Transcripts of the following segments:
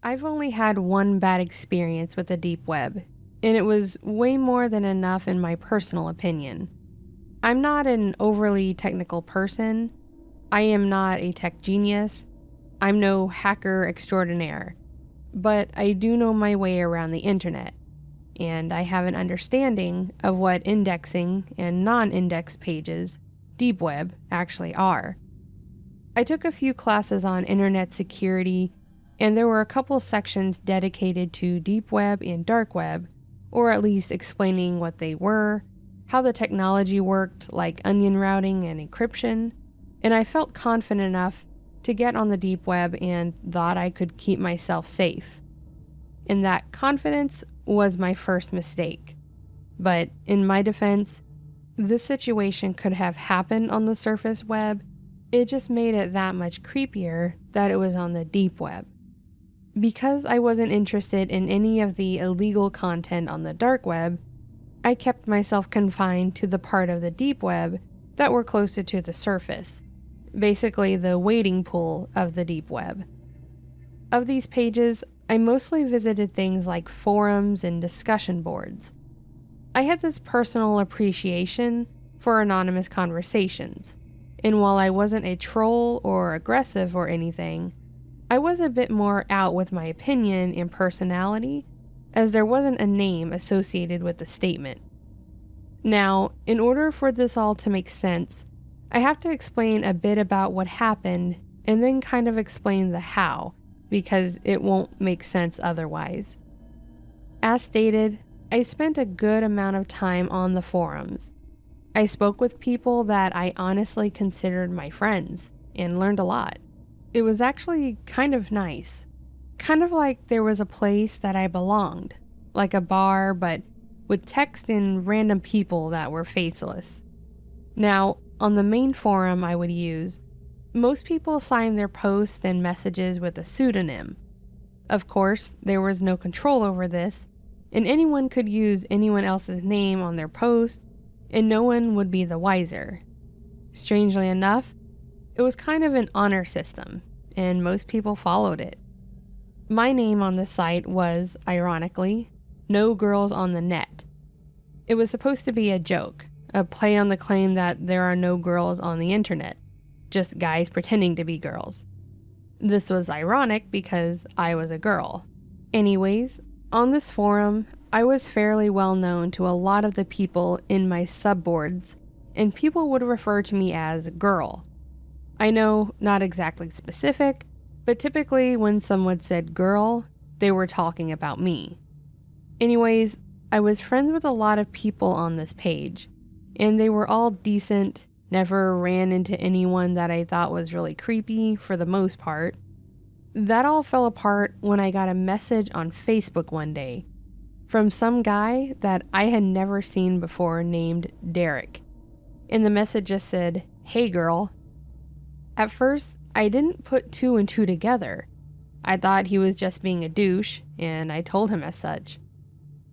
I've only had one bad experience with the deep web, and it was way more than enough in my personal opinion. I'm not an overly technical person. I am not a tech genius. I'm no hacker extraordinaire. But I do know my way around the internet, and I have an understanding of what indexing and non-index pages, deep web, actually are. I took a few classes on internet security, and there were a couple sections dedicated to deep web and dark web, or at least explaining what they were, how the technology worked, like onion routing and encryption, and I felt confident enough to get on the deep web and thought I could keep myself safe. And that confidence was my first mistake. But in my defense, this situation could have happened on the surface web. It just made it that much creepier that it was on the deep web. Because I wasn't interested in any of the illegal content on the dark web, I kept myself confined to the part of the deep web that were closer to the surface, basically the wading pool of the deep web. Of these pages, I mostly visited things like forums and discussion boards. I had this personal appreciation for anonymous conversations, and while I wasn't a troll or aggressive or anything, I was a bit more out with my opinion and personality, as there wasn't a name associated with the statement. Now, in order for this all to make sense, I have to explain a bit about what happened and then kind of explain the how, because it won't make sense otherwise. As stated, I spent a good amount of time on the forums. I spoke with people that I honestly considered my friends and learned a lot. It was actually kind of nice. Kind of like there was a place that I belonged, like a bar, but with text and random people that were faceless. Now, on the main forum I would use, most people signed their posts and messages with a pseudonym. Of course, there was no control over this, and anyone could use anyone else's name on their post, and no one would be the wiser. Strangely enough, it was kind of an honor system, and most people followed it. My name on the site was, ironically, No Girls on the Net. It was supposed to be a joke, a play on the claim that there are no girls on the internet, just guys pretending to be girls. This was ironic because I was a girl. Anyways, on this forum, I was fairly well known to a lot of the people in my subboards, and people would refer to me as girl. I know, not exactly specific, but typically when someone said girl, they were talking about me. Anyways, I was friends with a lot of people on this page, and they were all decent, never ran into anyone that I thought was really creepy for the most part. That all fell apart when I got a message on Facebook one day from some guy that I had never seen before named Derek. And the message just said, "Hey girl." At first, I didn't put two and two together. I thought he was just being a douche, and I told him as such.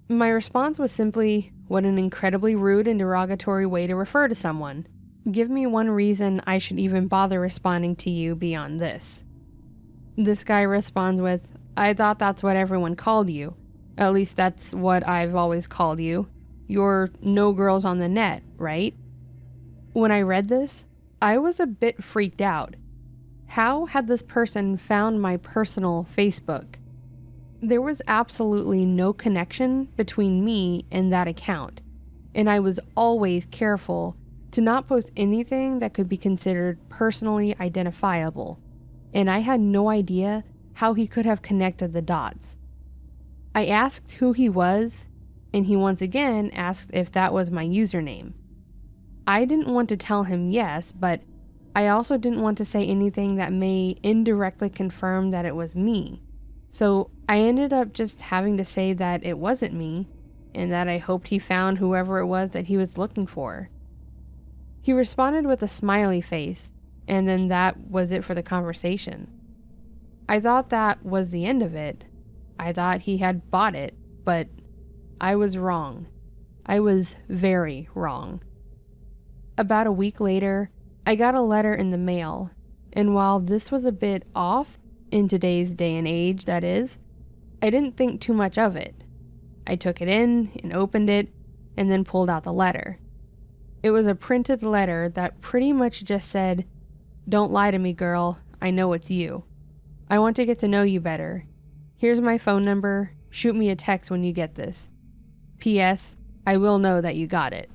My response was simply, "What an incredibly rude and derogatory way to refer to someone. Give me one reason I should even bother responding to you beyond this." This guy responds with, "I thought that's what everyone called you. At least that's what I've always called you. You're No Girls on the Net, right?" When I read this, I was a bit freaked out. How had this person found my personal Facebook? There was absolutely no connection between me and that account, and I was always careful to not post anything that could be considered personally identifiable, and I had no idea how he could have connected the dots. I asked who he was, and he once again asked if that was my username. I didn't want to tell him yes, but I also didn't want to say anything that may indirectly confirm that it was me. So I ended up just having to say that it wasn't me, and that I hoped he found whoever it was that he was looking for. He responded with a smiley face, and then that was it for the conversation. I thought that was the end of it. I thought he had bought it, but I was wrong. I was very wrong. About a week later, I got a letter in the mail, and while this was a bit off, in today's day and age that is, I didn't think too much of it. I took it in and opened it and then pulled out the letter. It was a printed letter that pretty much just said, "Don't lie to me, girl. I know it's you. I want to get to know you better. Here's my phone number. Shoot me a text when you get this. P.S. I will know that you got it."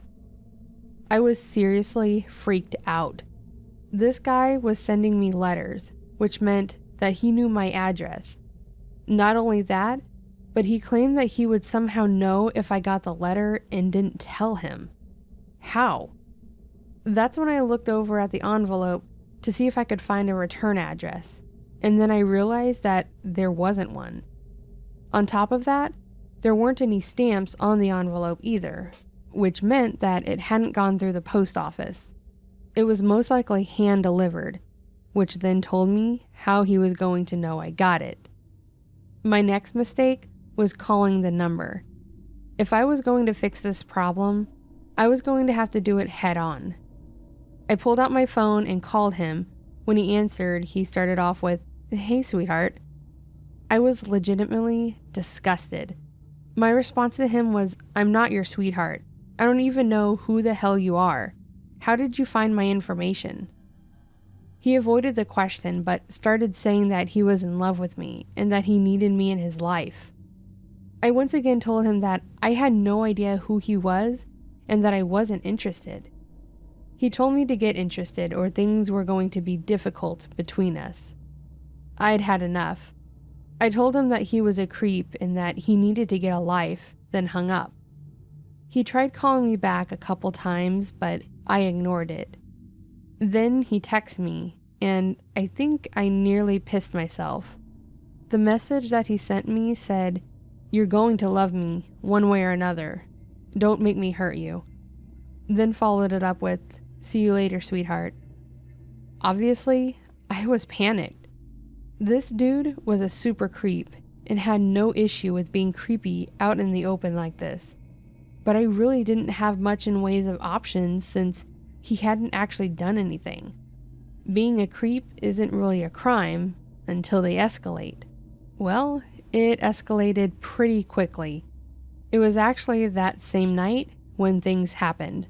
I was seriously freaked out. This guy was sending me letters, which meant that he knew my address. Not only that, but he claimed that he would somehow know if I got the letter and didn't tell him. How? That's when I looked over at the envelope to see if I could find a return address, and then I realized that there wasn't one. On top of that, there weren't any stamps on the envelope either, which meant that it hadn't gone through the post office. It was most likely hand-delivered, which then told me how he was going to know I got it. My next mistake was calling the number. If I was going to fix this problem, I was going to have to do it head-on. I pulled out my phone and called him. When he answered, he started off with, "Hey, sweetheart." I was legitimately disgusted. My response to him was, "I'm not your sweetheart. I don't even know who the hell you are. How did you find my information?" He avoided the question, but started saying that he was in love with me and that he needed me in his life. I once again told him that I had no idea who he was and that I wasn't interested. He told me to get interested or things were going to be difficult between us. I'd had enough. I told him that he was a creep and that he needed to get a life, then hung up. He tried calling me back a couple times, but I ignored it. Then he texted me, and I think I nearly pissed myself. The message that he sent me said, "You're going to love me, one way or another. Don't make me hurt you." Then followed it up with, "See you later, sweetheart." Obviously, I was panicked. This dude was a super creep and had no issue with being creepy out in the open like this. But I really didn't have much in ways of options since he hadn't actually done anything. Being a creep isn't really a crime until they escalate. Well, it escalated pretty quickly. It was actually that same night when things happened.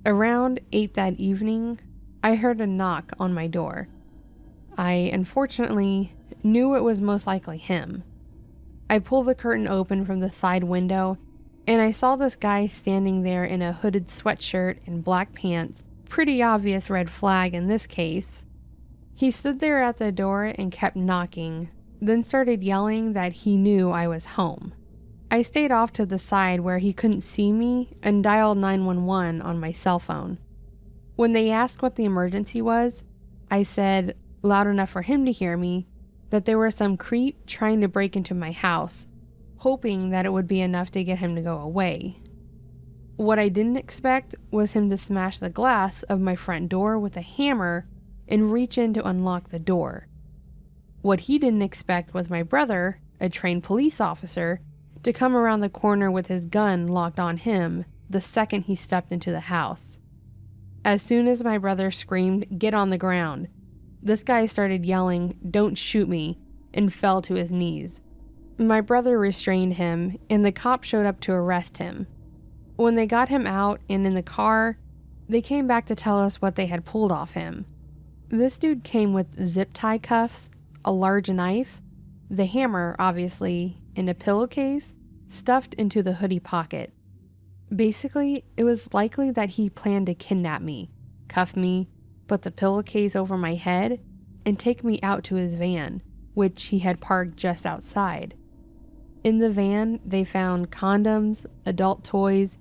Around 8 that evening, I heard a knock on my door. I, unfortunately, knew it was most likely him. I pulled the curtain open from the side window, and I saw this guy standing there in a hooded sweatshirt and black pants. Pretty obvious red flag in this case. He stood there at the door and kept knocking, then started yelling that he knew I was home. I stayed off to the side where he couldn't see me and dialed 911 on my cell phone. When they asked what the emergency was, I said, loud enough for him to hear me, that there was some creep trying to break into my house, hoping that it would be enough to get him to go away. What I didn't expect was him to smash the glass of my front door with a hammer and reach in to unlock the door. What he didn't expect was my brother, a trained police officer, to come around the corner with his gun locked on him the second he stepped into the house. As soon as my brother screamed, "Get on the ground," this guy started yelling, "Don't shoot me," and fell to his knees. My brother restrained him, and the cop showed up to arrest him. When they got him out and in the car, they came back to tell us what they had pulled off him. This dude came with zip tie cuffs, a large knife, the hammer, obviously, and a pillowcase stuffed into the hoodie pocket. Basically, it was likely that he planned to kidnap me, cuff me, put the pillowcase over my head, and take me out to his van, which he had parked just outside. In the van, they found condoms, adult toys,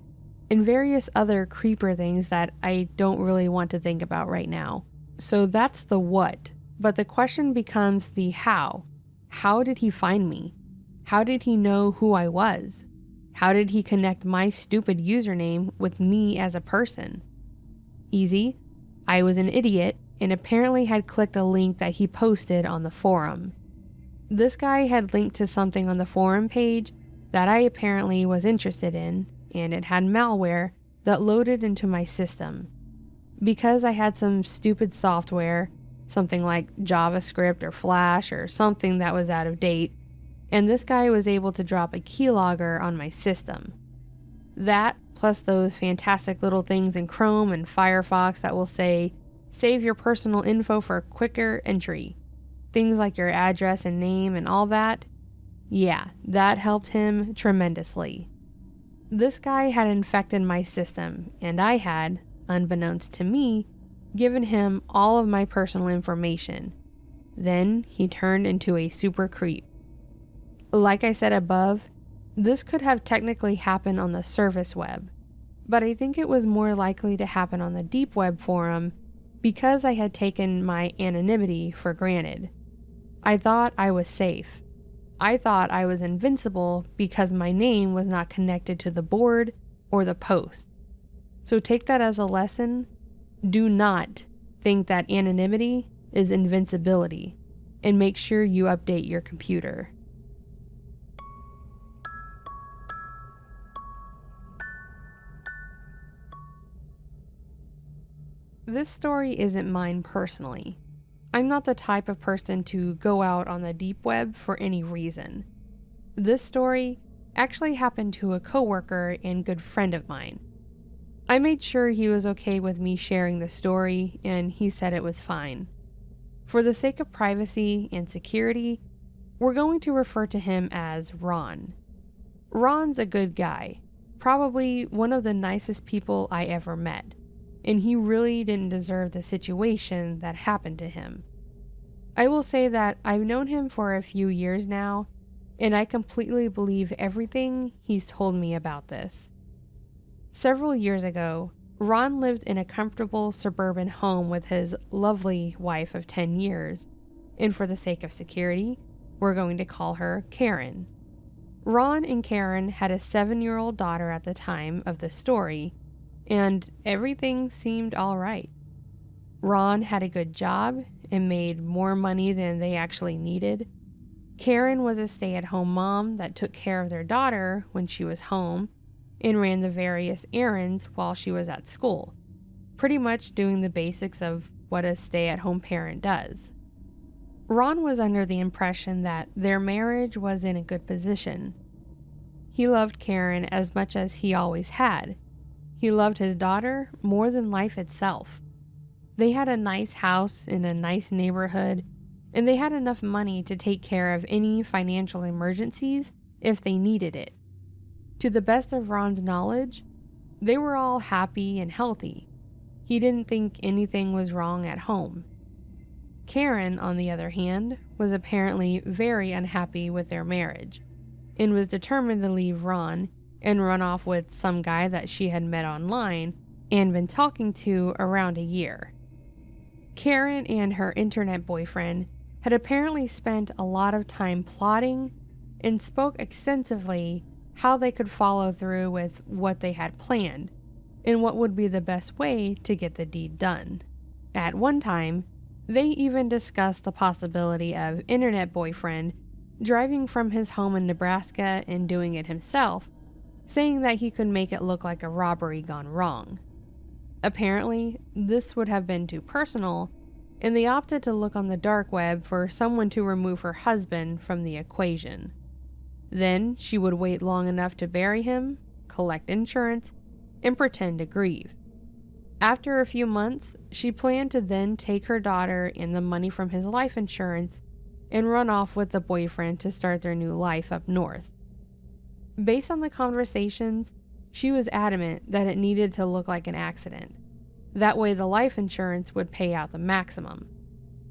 and various other creeper things that I don't really want to think about right now. So that's the what, but the question becomes the how. How did he find me? How did he know who I was? How did he connect my stupid username with me as a person? Easy. I was an idiot and apparently had clicked a link that he posted on the forum. This guy had linked to something on the forum page that I apparently was interested in, and it had malware that loaded into my system. Because I had some stupid software, something like JavaScript or Flash or something that was out of date, and this guy was able to drop a keylogger on my system. That, plus those fantastic little things in Chrome and Firefox that will say, save your personal info for quicker entry. Things like your address and name and all that. Yeah, that helped him tremendously. This guy had infected my system, and I had, unbeknownst to me, given him all of my personal information. Then he turned into a super creep. Like I said above, this could have technically happened on the surface web, but I think it was more likely to happen on the deep web forum because I had taken my anonymity for granted. I thought I was safe. I thought I was invincible because my name was not connected to the board or the post. So take that as a lesson. Do not think that anonymity is invincibility, and make sure you update your computer. This story isn't mine personally. I'm not the type of person to go out on the deep web for any reason. This story actually happened to a coworker and good friend of mine. I made sure he was okay with me sharing the story, and he said it was fine. For the sake of privacy and security, we're going to refer to him as Ron. Ron's a good guy, probably one of the nicest people I ever met, and he really didn't deserve the situation that happened to him. I will say that I've known him for a few years now, and I completely believe everything he's told me about this. Several years ago, Ron lived in a comfortable suburban home with his lovely wife of 10 years, and for the sake of security, we're going to call her Karen. Ron and Karen had a 7-year-old daughter at the time of the story, and everything seemed all right. Ron had a good job and made more money than they actually needed. Karen was a stay-at-home mom that took care of their daughter when she was home and ran the various errands while she was at school, pretty much doing the basics of what a stay-at-home parent does. Ron was under the impression that their marriage was in a good position. He loved Karen as much as he always had. He loved his daughter more than life itself. They had a nice house in a nice neighborhood, and they had enough money to take care of any financial emergencies if they needed it. To the best of Ron's knowledge, they were all happy and healthy. He didn't think anything was wrong at home. Karen, on the other hand, was apparently very unhappy with their marriage, and was determined to leave Ron and run off with some guy that she had met online and been talking to around a year. Karen and her internet boyfriend had apparently spent a lot of time plotting and spoke extensively how they could follow through with what they had planned and what would be the best way to get the deed done. At one time, they even discussed the possibility of internet boyfriend driving from his home in Nebraska and doing it himself, saying that he could make it look like a robbery gone wrong. Apparently, this would have been too personal, and they opted to look on the dark web for someone to remove her husband from the equation. Then she would wait long enough to bury him, collect insurance, and pretend to grieve. After a few months, she planned to then take her daughter and the money from his life insurance and run off with the boyfriend to start their new life up north. Based on the conversations, she was adamant that it needed to look like an accident. That way the life insurance would pay out the maximum.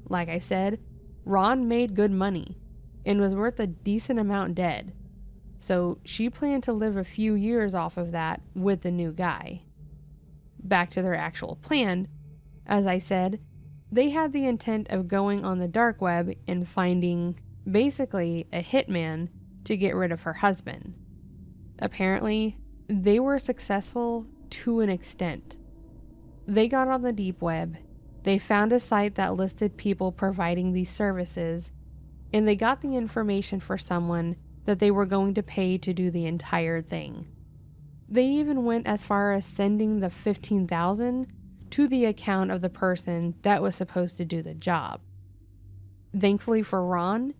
Like I said, Ron made good money and was worth a decent amount dead, so she planned to live a few years off of that with the new guy. Back to their actual plan, as I said, they had the intent of going on the dark web and finding, basically, a hitman to get rid of her husband. Apparently, they were successful to an extent. They got on the deep web, they found a site that listed people providing these services, and they got the information for someone that they were going to pay to do the entire thing. They even went as far as sending the $15,000 to the account of the person that was supposed to do the job. Thankfully for Ron,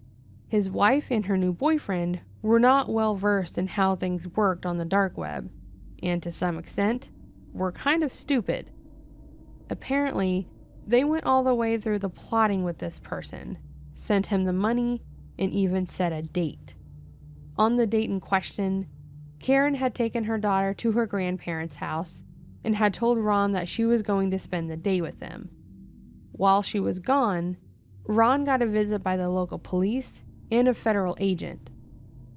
His wife and her new boyfriend were not well versed in how things worked on the dark web, and to some extent, were kind of stupid. Apparently, they went all the way through the plotting with this person, sent him the money, and even set a date. On the date in question, Karen had taken her daughter to her grandparents' house and had told Ron that she was going to spend the day with them. While she was gone, Ron got a visit by the local police and a federal agent.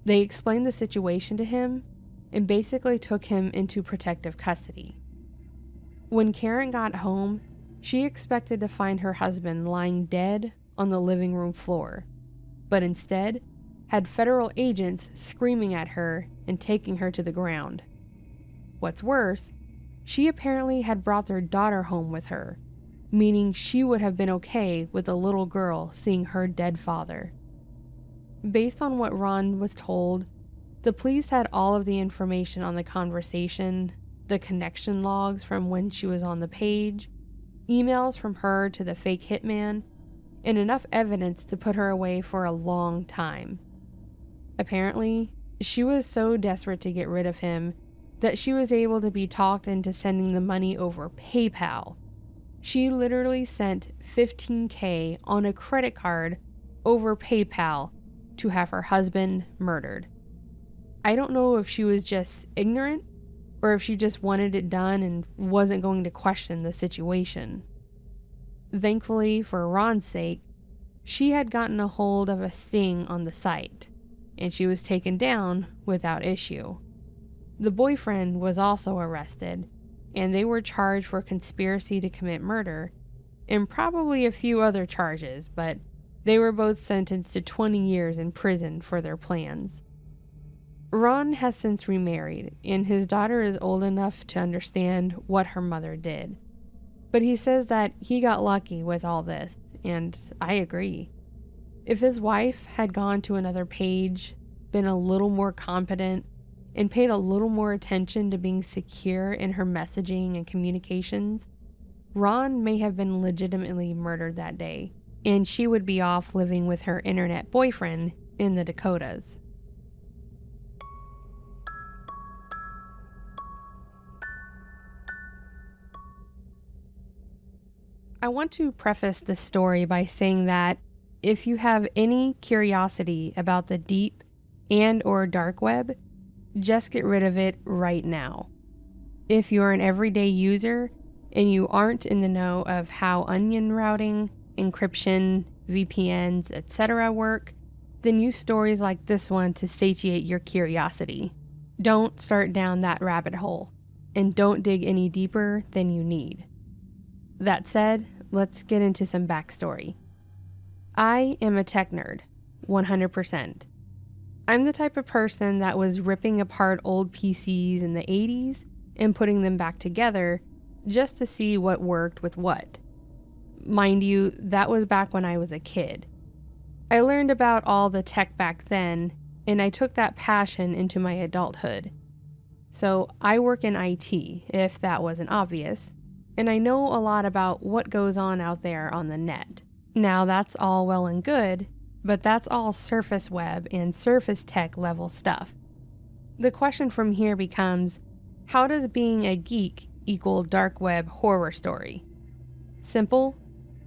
They explained the situation to him and basically took him into protective custody. When Karen got home, she expected to find her husband lying dead on the living room floor, but instead had federal agents screaming at her and taking her to the ground. What's worse, she apparently had brought their daughter home with her, meaning she would have been okay with the little girl seeing her dead father. Based on what Ron was told, the police had all of the information on the conversation, the connection logs from when she was on the page, emails from her to the fake hitman, and enough evidence to put her away for a long time. Apparently, she was so desperate to get rid of him that she was able to be talked into sending the money over PayPal. She literally sent $15,000 on a credit card over PayPal to have her husband murdered. I don't know if she was just ignorant or if she just wanted it done and wasn't going to question the situation. Thankfully, for Ron's sake, she had gotten a hold of a sting on the site, and she was taken down without issue. The boyfriend was also arrested, and they were charged for conspiracy to commit murder and probably a few other charges, but they were both sentenced to 20 years in prison for their plans. Ron has since remarried, and his daughter is old enough to understand what her mother did. But he says that he got lucky with all this, and I agree. If his wife had gone to another page, been a little more competent, and paid a little more attention to being secure in her messaging and communications, Ron may have been legitimately murdered that day, and she would be off living with her internet boyfriend in the Dakotas. I want to preface this story by saying that if you have any curiosity about the deep and/or dark web, just get rid of it right now. If you're an everyday user and you aren't in the know of how onion routing, encryption, VPNs, etc. work, then use stories like this one to satiate your curiosity. Don't start down that rabbit hole, and don't dig any deeper than you need. That said, let's get into some backstory. I am a tech nerd, 100%. I'm the type of person that was ripping apart old PCs in the 80s and putting them back together just to see what worked with what. Mind you, that was back when I was a kid. I learned about all the tech back then, and I took that passion into my adulthood. So I work in IT, if that wasn't obvious, and I know a lot about what goes on out there on the net. Now that's all well and good, but that's all surface web and surface tech level stuff. The question from here becomes, how does being a geek equal dark web horror story? Simple,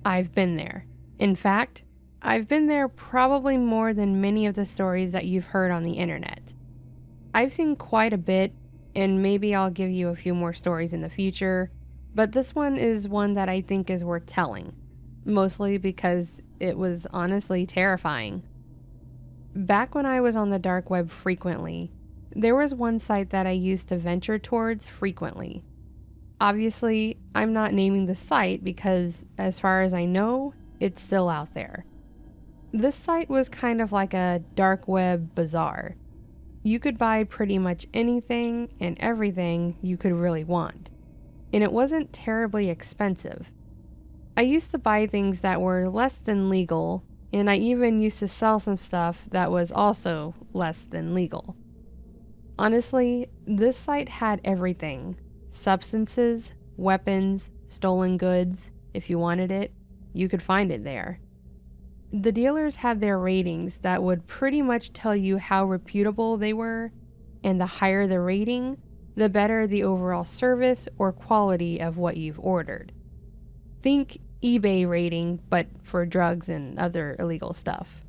I've been there. In fact, I've been there probably more than many of the stories that you've heard on the internet. I've seen quite a bit, and maybe I'll give you a few more stories in the future, but this one is one that I think is worth telling, mostly because it was honestly terrifying. Back when I was on the dark web frequently, there was one site that I used to venture towards frequently. Obviously, I'm not naming the site because, as far as I know, it's still out there. This site was kind of like a dark web bazaar. You could buy pretty much anything and everything you could really want, and it wasn't terribly expensive. I used to buy things that were less than legal, and I even used to sell some stuff that was also less than legal. Honestly, this site had everything. Substances, weapons, stolen goods. If you wanted it, you could find it there. The dealers had their ratings that would pretty much tell you how reputable they were, and the higher the rating, the better the overall service or quality of what you've ordered. Think eBay rating, but for drugs and other illegal stuff.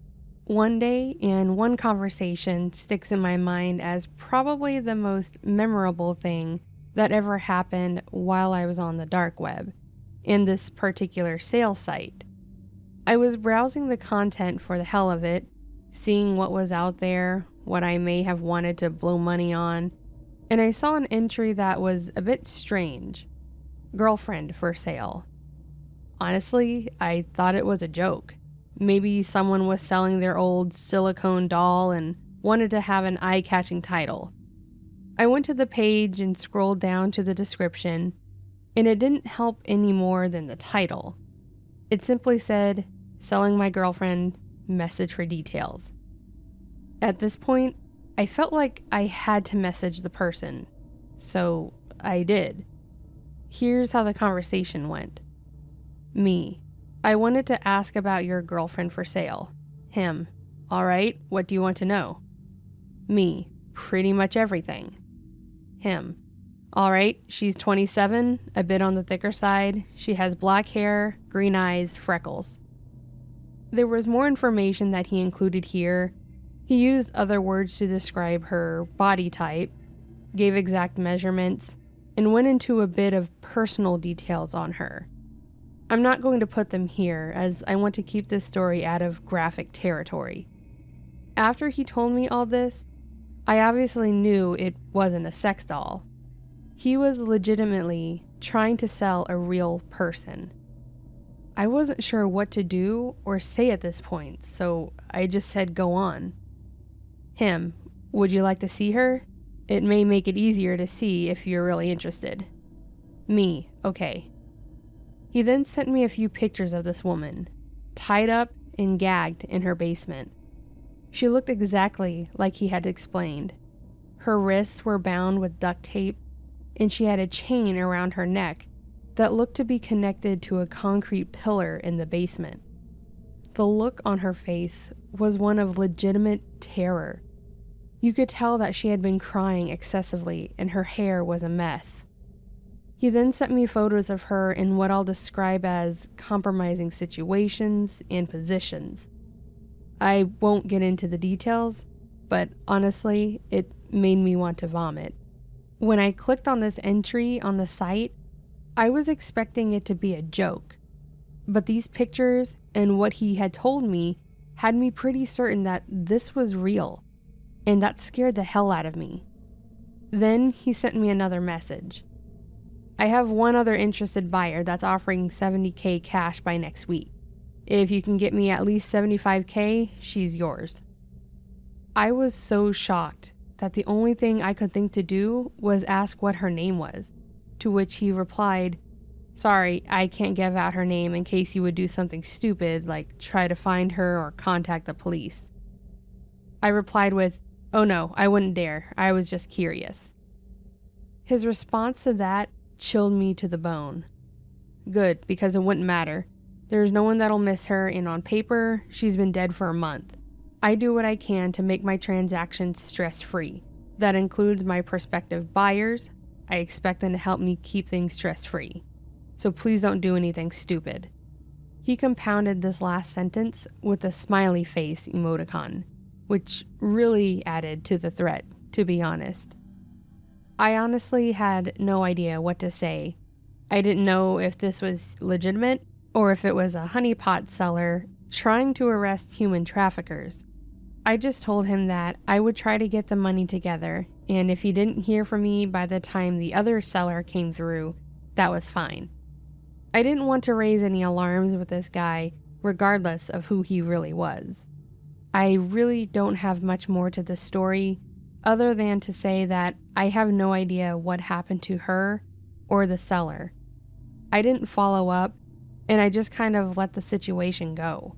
One day and one conversation sticks in my mind as probably the most memorable thing that ever happened while I was on the dark web, in this particular sales site. I was browsing the content for the hell of it, seeing what was out there, what I may have wanted to blow money on, and I saw an entry that was a bit strange. Girlfriend for sale. Honestly, I thought it was a joke. Maybe someone was selling their old silicone doll and wanted to have an eye-catching title. I went to the page and scrolled down to the description, and it didn't help any more than the title. It simply said, "Selling my girlfriend, message for details." At this point, I felt like I had to message the person, so I did. Here's how the conversation went. Me: I wanted to ask about your girlfriend for sale. Him: all right, what do you want to know? Me: pretty much everything. Him: all right, she's 27, a bit on the thicker side. She has black hair, green eyes, freckles. There was more information that he included here. He used other words to describe her body type, gave exact measurements, and went into a bit of personal details on her. I'm not going to put them here, as I want to keep this story out of graphic territory. After he told me all this, I obviously knew it wasn't a sex doll. He was legitimately trying to sell a real person. I wasn't sure what to do or say at this point, so I just said go on. Him: would you like to see her? It may make it easier to see if you're really interested. Me: okay. He then sent me a few pictures of this woman, tied up and gagged in her basement. She looked exactly like he had explained. Her wrists were bound with duct tape, and she had a chain around her neck that looked to be connected to a concrete pillar in the basement. The look on her face was one of legitimate terror. You could tell that she had been crying excessively and her hair was a mess. He then sent me photos of her in what I'll describe as compromising situations and positions. I won't get into the details, but honestly, it made me want to vomit. When I clicked on this entry on the site, I was expecting it to be a joke, but these pictures and what he had told me had me pretty certain that this was real, and that scared the hell out of me. Then he sent me another message. I have one other interested buyer that's offering $70,000 cash by next week. If you can get me at least $75,000, she's yours. I was so shocked that the only thing I could think to do was ask what her name was, to which he replied, "Sorry, I can't give out her name in case you would do something stupid like try to find her or contact the police." I replied with, "Oh no, I wouldn't dare. I was just curious." His response to that chilled me to the bone. Good, because it wouldn't matter. There's no one that'll miss her, and on paper, she's been dead for a month. I do what I can to make my transactions stress-free. That includes my prospective buyers. I expect them to help me keep things stress-free. So please don't do anything stupid. He compounded this last sentence with a smiley face emoticon, which really added to the threat, to be honest. I honestly had no idea what to say. I didn't know if this was legitimate or if it was a honeypot seller trying to arrest human traffickers. I just told him that I would try to get the money together, and if he didn't hear from me by the time the other seller came through, that was fine. I didn't want to raise any alarms with this guy, regardless of who he really was. I really don't have much more to this story, other than to say that I have no idea what happened to her or the seller. I didn't follow up, and I just kind of let the situation go.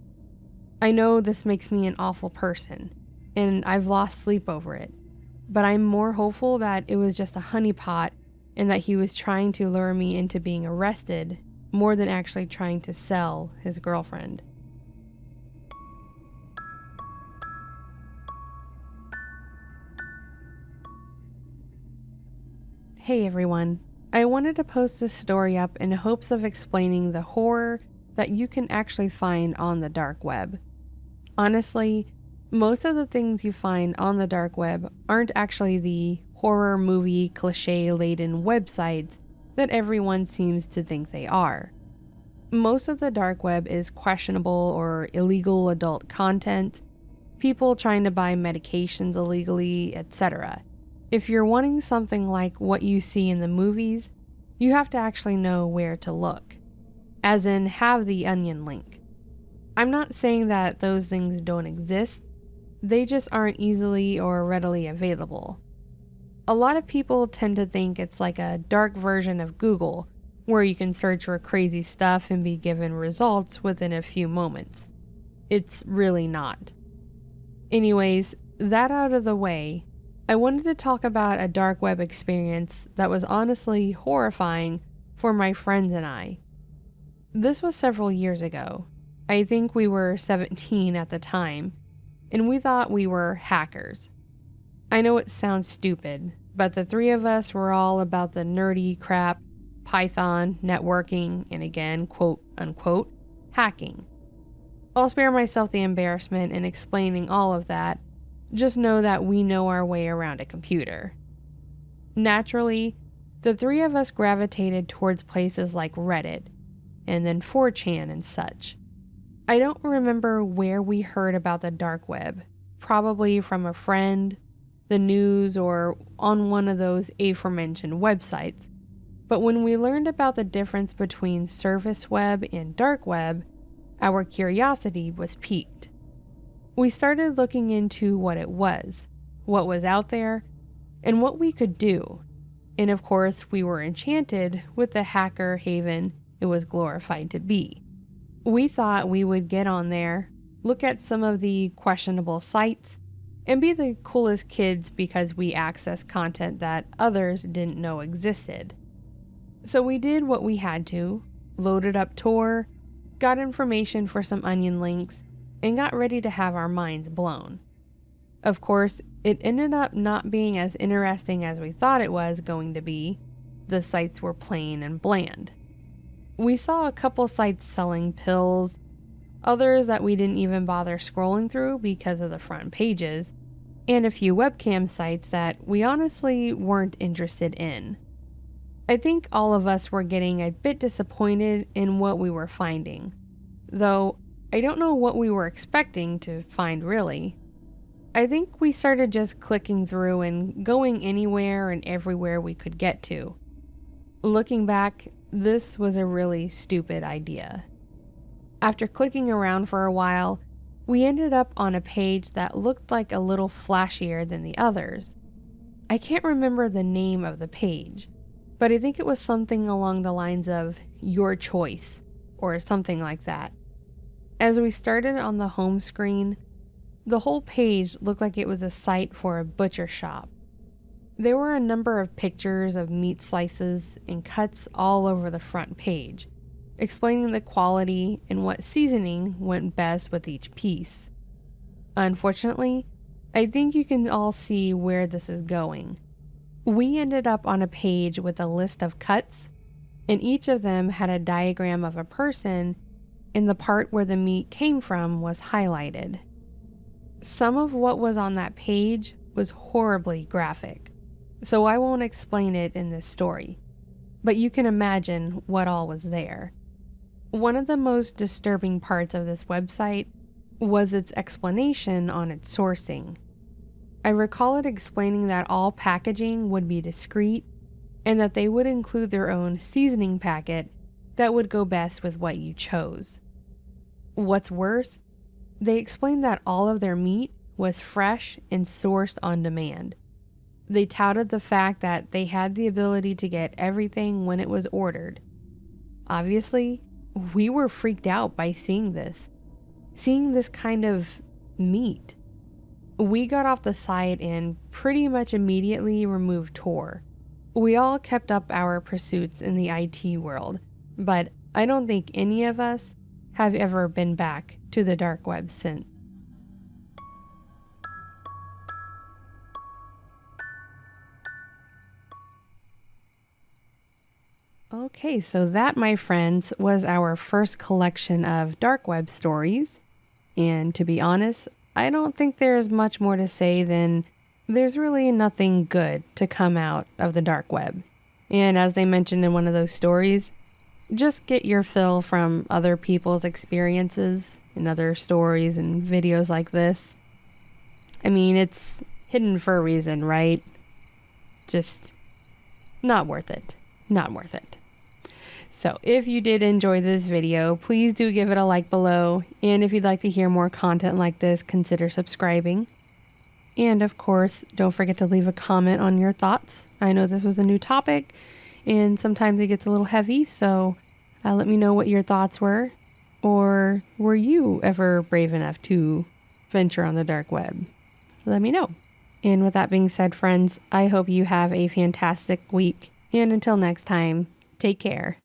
I know this makes me an awful person, and I've lost sleep over it, but I'm more hopeful that it was just a honeypot and that he was trying to lure me into being arrested more than actually trying to sell his girlfriend. Hey everyone, I wanted to post this story up in hopes of explaining the horror that you can actually find on the dark web. Honestly, most of the things you find on the dark web aren't actually the horror movie cliche-laden websites that everyone seems to think they are. Most of the dark web is questionable or illegal adult content, people trying to buy medications illegally, etc. If you're wanting something like what you see in the movies, you have to actually know where to look, as in have the onion link. I'm not saying that those things don't exist, they just aren't easily or readily available. A lot of people tend to think it's like a dark version of Google, where you can search for crazy stuff and be given results within a few moments. It's really not. Anyways, that out of the way, I wanted to talk about a dark web experience that was honestly horrifying for my friends and I. This was several years ago. I think we were 17 at the time, and we thought we were hackers. I know it sounds stupid, but the three of us were all about the nerdy crap, Python, networking, and again, quote unquote, hacking. I'll spare myself the embarrassment in explaining all of that. Just know that we know our way around a computer. Naturally, the three of us gravitated towards places like Reddit, and then 4chan and such. I don't remember where we heard about the dark web, probably from a friend, the news, or on one of those aforementioned websites. But when we learned about the difference between surface web and dark web, our curiosity was piqued. We started looking into what it was out there, and what we could do. And of course, we were enchanted with the hacker haven it was glorified to be. We thought we would get on there, look at some of the questionable sites, and be the coolest kids because we accessed content that others didn't know existed. So we did what we had to, loaded up Tor, got information for some onion links, and got ready to have our minds blown. Of course, it ended up not being as interesting as we thought it was going to be. The sites were plain and bland. We saw a couple sites selling pills, others that we didn't even bother scrolling through because of the front pages, and a few webcam sites that we honestly weren't interested in. I think all of us were getting a bit disappointed in what we were finding, though I don't know what we were expecting to find really. I think we started just clicking through and going anywhere and everywhere we could get to. Looking back, this was a really stupid idea. After clicking around for a while, we ended up on a page that looked like a little flashier than the others. I can't remember the name of the page, but I think it was something along the lines of your choice or something like that. As we started on the home screen, the whole page looked like it was a site for a butcher shop. There were a number of pictures of meat slices and cuts all over the front page, explaining the quality and what seasoning went best with each piece. Unfortunately, I think you can all see where this is going. We ended up on a page with a list of cuts, and each of them had a diagram of a person, and the part where the meat came from was highlighted. Some of what was on that page was horribly graphic, so I won't explain it in this story, but you can imagine what all was there. One of the most disturbing parts of this website was its explanation on its sourcing. I recall it explaining that all packaging would be discreet and that they would include their own seasoning packet that would go best with what you chose. What's worse, they explained that all of their meat was fresh and sourced on demand. They touted the fact that they had the ability to get everything when it was ordered. Obviously, we were freaked out by seeing this kind of meat. We got off the site and pretty much immediately removed Tor. We all kept up our pursuits in the IT world, but I don't think any of us have ever been back to the dark web since. Okay, so that, my friends, was our first collection of dark web stories. And to be honest, I don't think there's much more to say than there's really nothing good to come out of the dark web. And as they mentioned in one of those stories, just get your fill from other people's experiences and other stories and videos like this. I mean, it's hidden for a reason, right? Just not worth it. Not worth it. So if you did enjoy this video, please do give it a like below. And if you'd like to hear more content like this, consider subscribing. And of course, don't forget to leave a comment on your thoughts. I know this was a new topic and sometimes it gets a little heavy, so let me know what your thoughts were. Or were you ever brave enough to venture on the dark web? Let me know. And with that being said, friends, I hope you have a fantastic week. And until next time, take care.